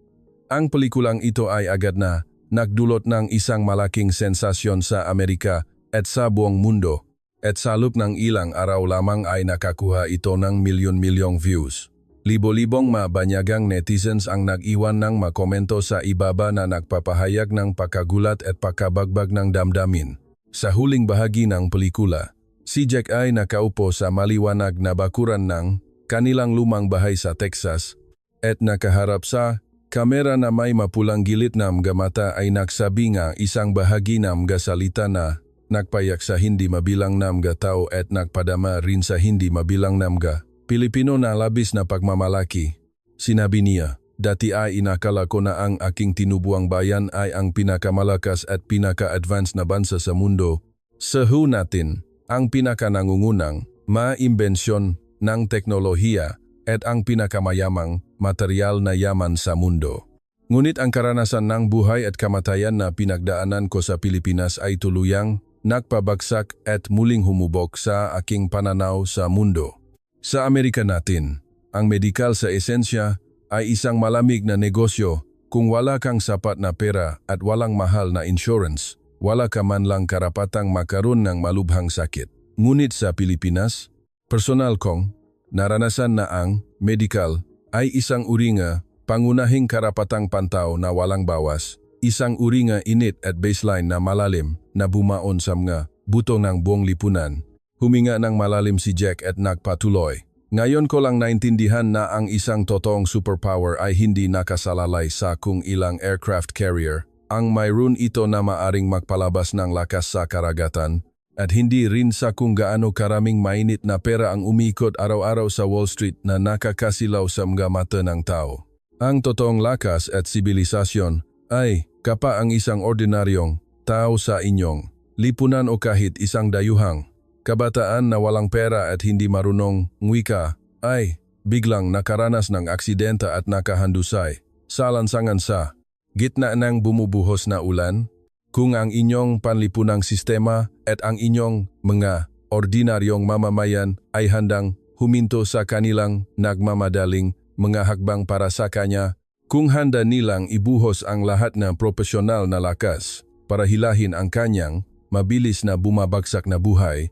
Ang pelikulang ito ay agad na nagdulot ng isang malaking sensasyon sa Amerika at sa buong mundo at sa loob ng ilang araw lamang ay nakakuha ito ng milyon-milyong views. Libo-libong mabanyagang netizens ang nag-iwan ng makomento sa ibaba na nagpapahayag ng pagkagulat at pagkabagbag ng damdamin. Sa huling bahagi ng pelikula, si Jack ay nakaupo sa maliwanag na bakuran ng kanilang lumang bahay sa Texas at nakaharap sa kamera na may mapulang gilid na mga mata ay nagsabi nga isang bahagi na mga salita na nagpayak sa hindi mabilang na mga tao at nagpadama rin sa hindi mabilang na mga Pilipino na labis na pagmamalaki. Sinabi niya, dati ay inakala ko na ang aking tinubuang bayan ay ang pinakamalakas at pinaka-advance na bansa sa mundo. Sahu natin, ang pinaka-nangungunang maimbensyon ng teknolohiya at ang pinakamayamang material na yaman sa mundo. Ngunit ang karanasan ng buhay at kamatayan na pinagdaanan ko sa Pilipinas ay tuluyang nagpabagsak at muling humubog sa aking pananaw sa mundo. Sa Amerika natin, ang medikal sa esensya ay isang malamig na negosyo. Kung wala kang sapat na pera at walang mahal na insurance, wala ka man lang karapatang makaroon ng malubhang sakit. Ngunit sa Pilipinas, personal kong naranasan na ang medikal ay isang uri nga pangunahing karapatang pantaw na walang bawas, isang uri nga init at baseline na malalim na bumaon sa mga buto ng buong lipunan. Huminga ng malalim si Jack at nagpatuloy. Ngayon ko lang naintindihan na ang isang totoong superpower ay hindi nakasalalay sa kung ilang aircraft carrier. Ang mayroon ito na maaring magpalabas ng lakas sa karagatan at hindi rin sa kung gaano karaming mainit na pera ang umiikot araw-araw sa Wall Street na nakakasilaw sa mga mata ng tao. Ang totoong lakas at sibilisasyon ay kapa ang isang ordinaryong tao sa inyong lipunan o kahit isang dayuhang kabataan na walang pera at hindi marunong ngwika ay biglang nakaranas ng aksidente at nakahandusay sa lansangan sa gitna ng bumubuhos na ulan. Kung ang inyong panlipunang sistema at ang inyong mga ordinaryong mamamayan ay handang huminto sa kanilang nagmamadaling mga hakbang para sa kanya, kung handa nilang ibuhos ang lahat ng profesional na lakas para hilahin ang kanyang mabilis na bumabagsak na buhay,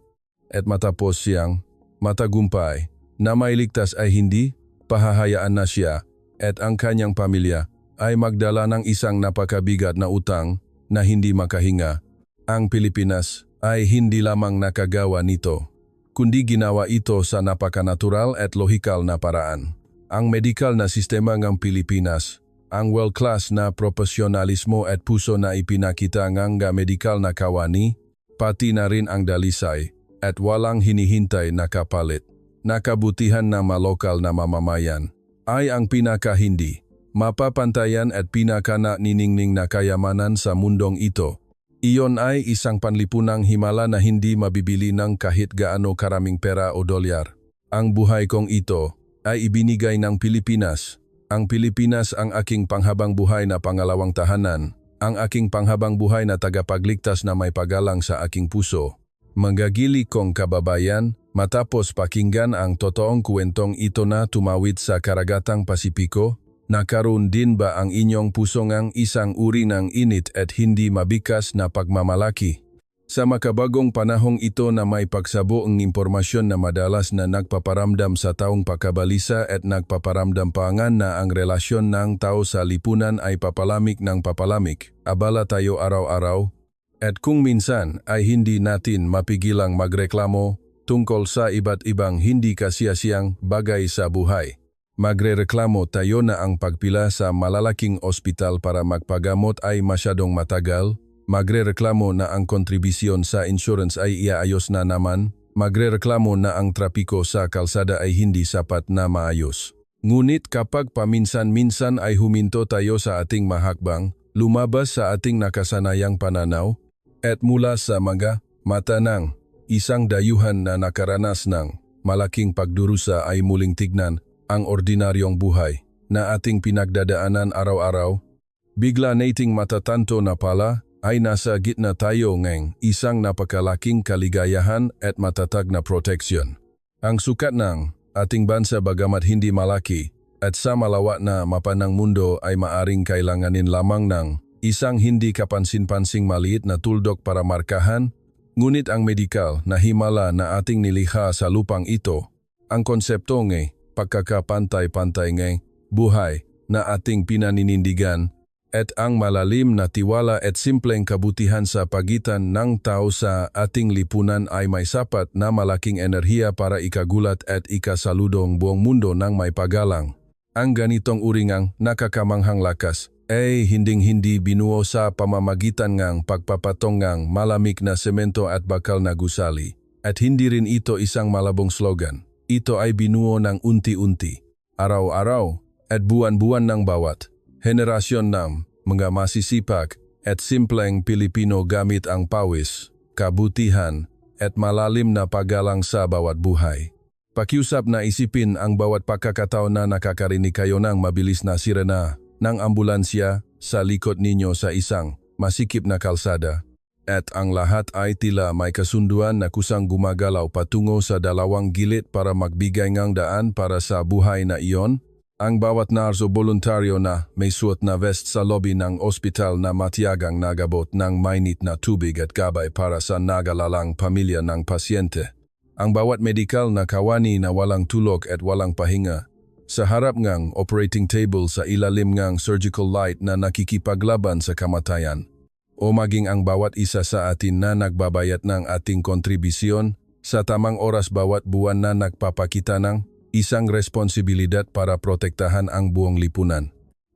at matapos siyang matagumpay na mailigtas ay hindi pahahayaan na siya at ang kanyang pamilya ay magdala ng isang napakabigat na utang na hindi makahinga. Ang Pilipinas ay hindi lamang nakagawa nito, kundi ginawa ito sa napakanatural at lohikal na paraan. Ang medikal na sistema ng Pilipinas, ang world-class na profesionalismo at puso na ipinakita ng medikal na kawani, pati na rin ang dalisay at walang hinihintay na kapalit, nakabutihan ng malokal na mamamayan, ay ang pinaka-hindi mapapantayan at pinaka-naniningning na kayamanan sa mundong ito. Iyon ay isang panlipunang himala na hindi mabibili ng kahit gaano karaming pera o dolyar. Ang buhay kong ito ay ibinigay ng Pilipinas. Ang Pilipinas ang aking panghabang buhay na pangalawang tahanan, ang aking panghabang buhay na tagapagligtas na may pagalang sa aking puso. Manggagili kong kababayan, matapos pakinggan ang totoong kwentong ito na tumawid sa karagatang Pasipiko, nakaroon din ba ang inyong puso ngang isang uri ng init at hindi mabikas na pagmamalaki? Sa makabagong panahong ito na may pagsabo ang impormasyon na madalas na nagpaparamdam sa taong pakabalisa at nagpaparamdam pangan na ang relasyon ng tao sa lipunan ay papalamig ng papalamig, abala tayo araw-araw. At kung minsan ay hindi natin mapigilang magreklamo tungkol sa iba't ibang hindi kasiyasiyang bagay sa buhay. Magrereklamo tayo na ang pagpila sa malalaking ospital para magpagamot ay masyadong matagal. Magrereklamo na ang kontribusyon sa insurance ay iaayos na naman. Magrereklamo na ang trapiko sa kalsada ay hindi sapat na maayos. Ngunit kapag paminsan-minsan ay huminto tayo sa ating mahakbang, lumabas sa ating nakasanayang pananaw, at mula sa mga mata ng isang dayuhan na nakaranas ng malaking pagdurusa ay muling tignan ang ordinaryong buhay na ating pinagdadaanan araw-araw, bigla nating matatanto na pala ay nasa gitna tayo ng isang napakalaking kaligayahan at matatag na proteksyon. Ang sukat ng ating bansa bagamat hindi malaki at sa malawak na mapa ng mundo ay maaring kailanganin lamang ng isang hindi kapansin-pansing maliit na tuldok para markahan, ngunit ang medikal na himala na ating nilikha sa lupang ito, ang konsepto ng pagkakapantay-pantay ng buhay na ating pinaninindigan at ang malalim na tiwala at simpleng kabutihan sa pagitan ng tao sa ating lipunan ay may sapat na malaking enerhiya para ikagulat at ikasaludong buong mundo ng may pagalang. Ang ganitong uringang nakakamanghang lakas ay hinding-hindi binuo sa pamamagitan ng pagpapatong ng malamig na semento at bakal na gusali. At hindi rin ito isang malabong slogan. Ito ay binuo ng unti-unti, araw-araw at buwan-buwan ng bawat henerasyon ng mga masisipag at simpleng Pilipino gamit ang pawis, kabutihan at malalim na paggalang sa bawat buhay. Pakiusap na isipin ang bawat pagkakataon na nakakarinig kayo ng mabilis na sirena ng ambulansya sa likod ninyo sa isang masikip na kalsada. At ang lahat ay tila may kasunduan na kusang gumagalaw patungo sa dalawang gilid para magbigay ng daan para sa buhay na iyon. Ang bawat narso voluntaryo na may suot na vest sa lobby ng ospital na matiyagang nagabot ng mainit na tubig at gabay para sa nagalalang pamilya ng pasyente. Ang bawat medikal na kawani na walang tulog at walang pahinga. Sa harap ng operating table sa ilalim ng surgical light na nakikipaglaban sa kamatayan. O maging ang bawat isa sa atin na nagbabayad ng ating kontribusyon sa tamang oras bawat buwan na nagpapakita ng isang responsibilidad para protektahan ang buong lipunan.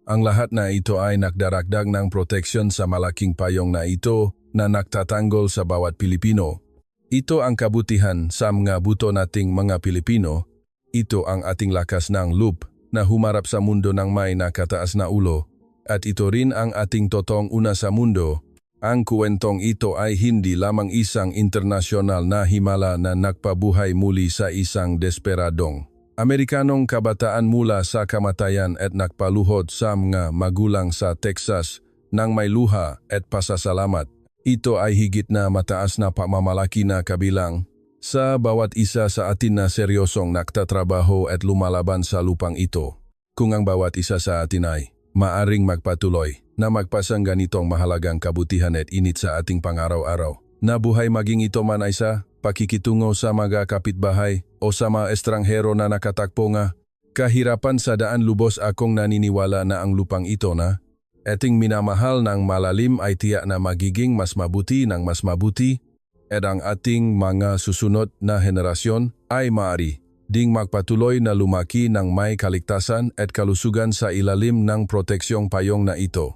Ang lahat na ito ay nagdaragdag ng proteksyon sa malaking payong na ito na nagtatanggol sa bawat Pilipino. Ito ang kabutihan sa mga buto nating mga Pilipino. Ito ang ating lakas ng loob na humarap sa mundo ng may nakataas na ulo. At ito rin ang ating totoong una sa mundo. Ang kuwentong ito ay hindi lamang isang internasyonal na himala na nagpabuhay muli sa isang desperadong Amerikanong kabataan mula sa kamatayan at nagpaluhod sa mga magulang sa Texas ng may luha at pasasalamat. Ito ay higit na mataas na pamamalaki na kabilang sa bawat isa sa atin na seryosong nagtatrabaho at lumalaban sa lupang ito. Kung ang bawat isa sa atin ay maaring magpatuloy na magpasang ganitong mahalagang kabutihan at init sa ating pang-araw-araw, na buhay maging ito man ay sa pakikitungo sa mga kapitbahay o sa mga estranghero na nakatakpo nga, kahirapan sa daan lubos akong naniniwala na ang lupang ito na ating minamahal ng malalim ay tiyak na magiging mas mabuti ng mas mabuti at ang ating mga susunod na henerasyon ay maaari ding magpatuloy na lumaki ng may kaligtasan at kalusugan sa ilalim ng proteksyong payong na ito.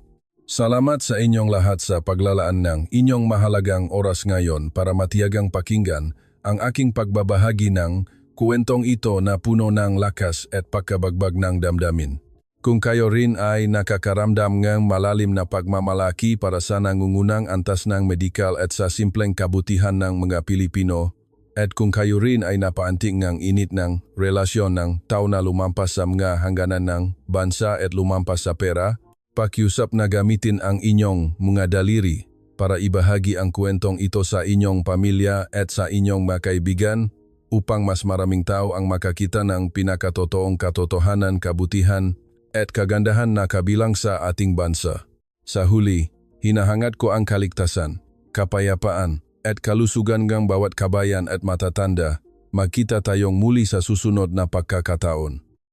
Salamat sa inyong lahat sa paglalaan ng inyong mahalagang oras ngayon para matiyagang pakinggan ang aking pagbabahagi ng kuwentong ito na puno ng lakas at pagkabagbag ng damdamin. Kung kayo rin ay nakakaramdam ng malalim na pagmamalaki para sa nangungunang antas ng medikal at sa simpleng kabutihan ng mga Pilipino, at kung kayo rin ay napaanting ng init ng relasyon ng tao na lumampas sa mga hangganan ng bansa at lumampas sa pera, pakiusap na gamitin ang inyong mga daliri para ibahagi ang kwentong ito sa inyong pamilya at sa inyong mga kaibigan upang mas maraming tao ang makakita ng pinakatotoong katotohanan, kabutihan at kagandahan na kabilang sa ating bansa. Sa huli, hinahangad ko ang kaligtasan, kapayapaan at kalusugan ng bawat kabayan at matatanda. Magkita tayong muli sa susunod na pagkakataon.